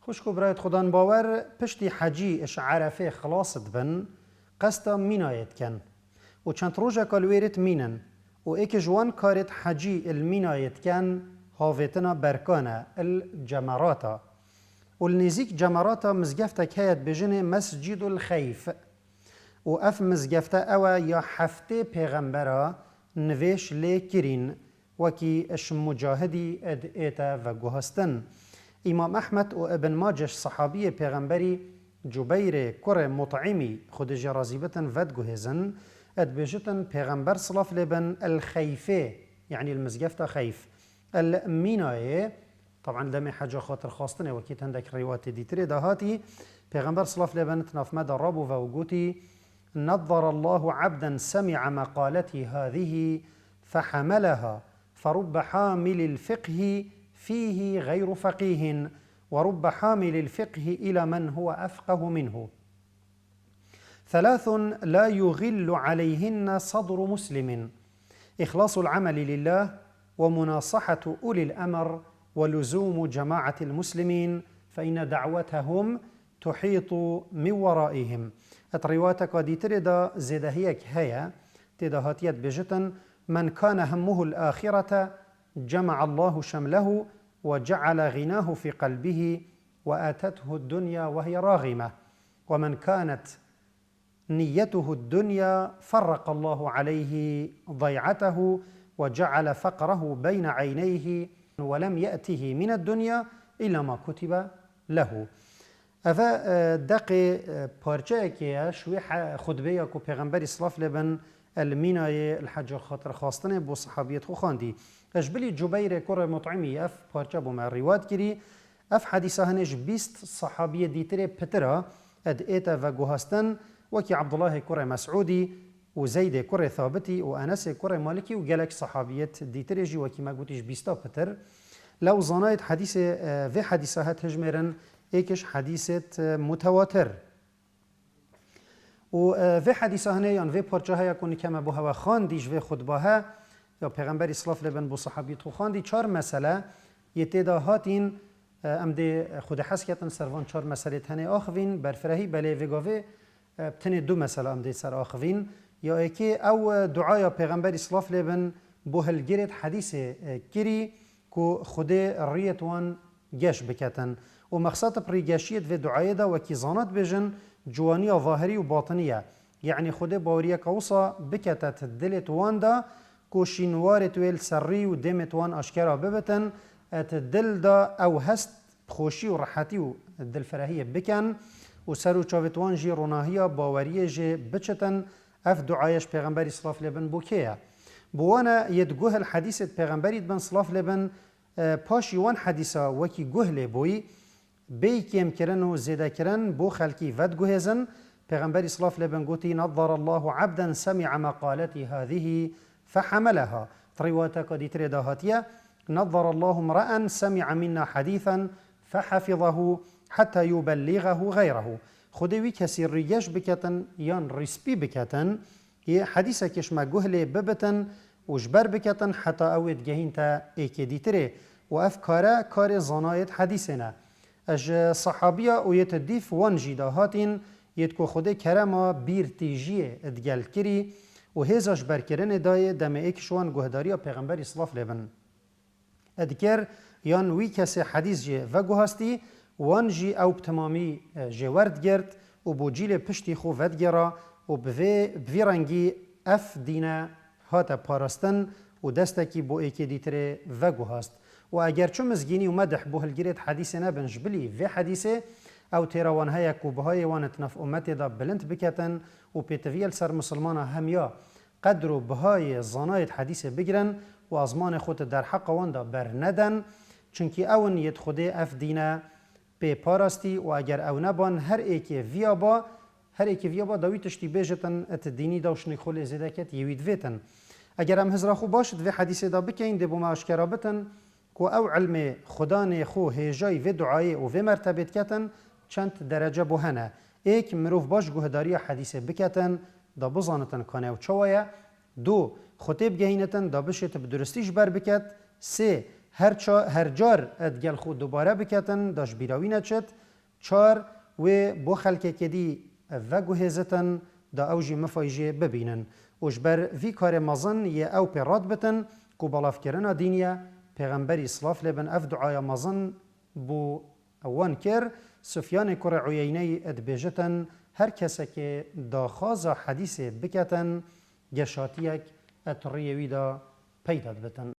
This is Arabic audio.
خوشکو برایت خودان باور پشتی حجی اش عرفه خلاصت بن قستا مینایت کن و چند روژا کالویرت مینن و ایک جوان کارت حجی المینایت کن هاویتنا برکانه الجمراتا و النزیک جمراتا مزگفتا کهیت بجنه مسجد الخیف و اف مزگفتا اوه یا هفته پیغمبرا نویش لی کرین وکی اش مجاهدی اد ایتا و گوهستن. امام احمد و ابن ماجش صحابی پیغمبری جبیر کر مطعمی خود جرازیبتن ود گوهزن اد بجتن پیغمبر صلاف لبن الخیفه یعنی المزگفتا خیف المینایه طبعا لما حاجه خاطر خواستنه وكيت عندك روايات ديتري دهاتي پیغمبر صلى الله عليه وسلم تناف مدى رابو ووقوتي نظر الله عبدا سمع مقالتي هذه فحملها فرب حامل الفقه فيه غير فقيه ورب حامل الفقه إلى من هو أفقه منه. ثلاث لا يغل عليهن صدر مسلم: إخلاص العمل لله، ومناصحة أولي الأمر، ولزوم جماعة المسلمين فإن دعوتهم تحيط من ورائهم. الروايات قد ترد زدهيك هيا تدهاتيت بجتن: من كان همه الآخرة جمع الله شمله وجعل غناه في قلبه وآتته الدنيا وهي راغمة، ومن كانت نيته الدنيا فرق الله عليه ضيعته وجعل فقره بين عينيه ولم يأته من الدنيا إلا ما كتب له. أفا دقي بارجاكي شوي خطبه كو پیغمبر صلاف لبن الميناي الحج خاطر خواستنه بو صحابيت خو خاندي اجبلي جبير كر مطعمي اف بارجا بو ما رواد كري اف حديثه هنج 20 صحابيه ديتري بترا اد ايتا و گوهستن وكي عبد الله كر مسعودي وزيد كر ثابتي وانس كر مالكي وجلك صحابيت ديتري جي وكي ما قلتش 20 بتر لو ظنيت حديث في حديثات هجمرن ايكش حديثه متواتر و في حديثه هنه يان في پرچه يكون كما بو هوا خانديش في خطبه یا پیغمبر اسلام لبن بو صحابی تو خواندی 4 مسئله یتدا هاتین ام ده خود حسکتن سروان 4 مسئله تنه آخوین برفرهی بله وگاوه تنه 2 مسئله ام ده سر آخوین یا اکی او دعای پیغمبر اسلام لبن بو هلگیرت حدیث کری که خود ریت وان گش بکتن و مقصد پریگشیت و دعای دا وکی زانت بجن جوانی ظاهری و باطنیه یعنی خود باوریه قوصا بکتت دلت وان دا کوشینوار تویل سری و دمت وان اشکرا ببتن ات دل دا او هست خوشی و راحتی و دل فرهیه بکن و سر و چاوت وان جی روناهیا باوریه جی بچتن اف دعایش پیغمبری صلاف لبن بوکیه بوانا یدگوه الحدیث پیغمبری بن صلاف لبن پاشی وان حدیثا وکی گوه لبوی بی کم کرن و زیده کرن بو خلکی ود گوهزن پیغمبری صلاف لبن گوتی نظر الله عبدا سمع مقالتی هذه فحملها. روايتك دي تريدهاتيا نظر الله امرأ سمع منا حديثا فحفظه حتى يبلغه غيره. خدوي كسر رياش بكتن يان رسبي بكتن هي حديثة كشما جهلي ببتن وجبر بكتن حتى أود جهينتا إيكي دي تري وأفكارا كار زنايت حديثنا أج صحابية ويتديف وان جداهاتين يتكو خده كرما بيرتيجيه ادجال كري و هزاش برکرن دای دم ایک شوان گهداری پیغمبر اسلام لبن ادکر یان وی کسی حدیث جه و گوهستی وان جی او بتمامی جه ورد گرد و بو جیل پشتی خو ود گرا و بوی رنگی اف دینه هاتا پارستن و دستکی بو ایکی دیتره و گوهست و اگر چون مزگینی و مدح بو هلگیرت حدیث نبنج بلی وی حدیثه او تیروان های کوبهای وانت نف امت دا بلند بکتن و پیتویل سر مسلمان همیا قدر و بهای زنایت حدیث بگرن و ازمان خود در حق وان دا بر ندن چونکی اون ید خوده اف دینه پی پارستی و اگر او نبان هر ایکی ویا با داوی تشتی بیجتن ات دینی داشنی خول ازیده کت یوید ویتن اگر هم هزرا خو باشد و حدیث دا بکین ده بوما اشکرا بتن که او علم خدان خو هیجای و دعای و مرتبت کتن چند درجه بوهنه ایک مروف باش گهداری حدیث بکتن دا بزانتن کنه و چوایه دو خطیب گهینتن دا بشت بدرستیش بر بکت سه هر جار ادگل خود دوباره بکتن داش بیراوی نچت 4 و بو خلک کدی و گوهزتن دا اوجی مفایجه ببینن وش بر وی کار مزن یه او پیراد بتن کو بالاف کرنا دینیا پیغمبری صلاف لبن اف دعای مزن بو اوان کر سفیان کر عیینه ادبیجتن هر کسی که داخازا حدیث بکتن گشاتیک اتریوی دا پیداد بتن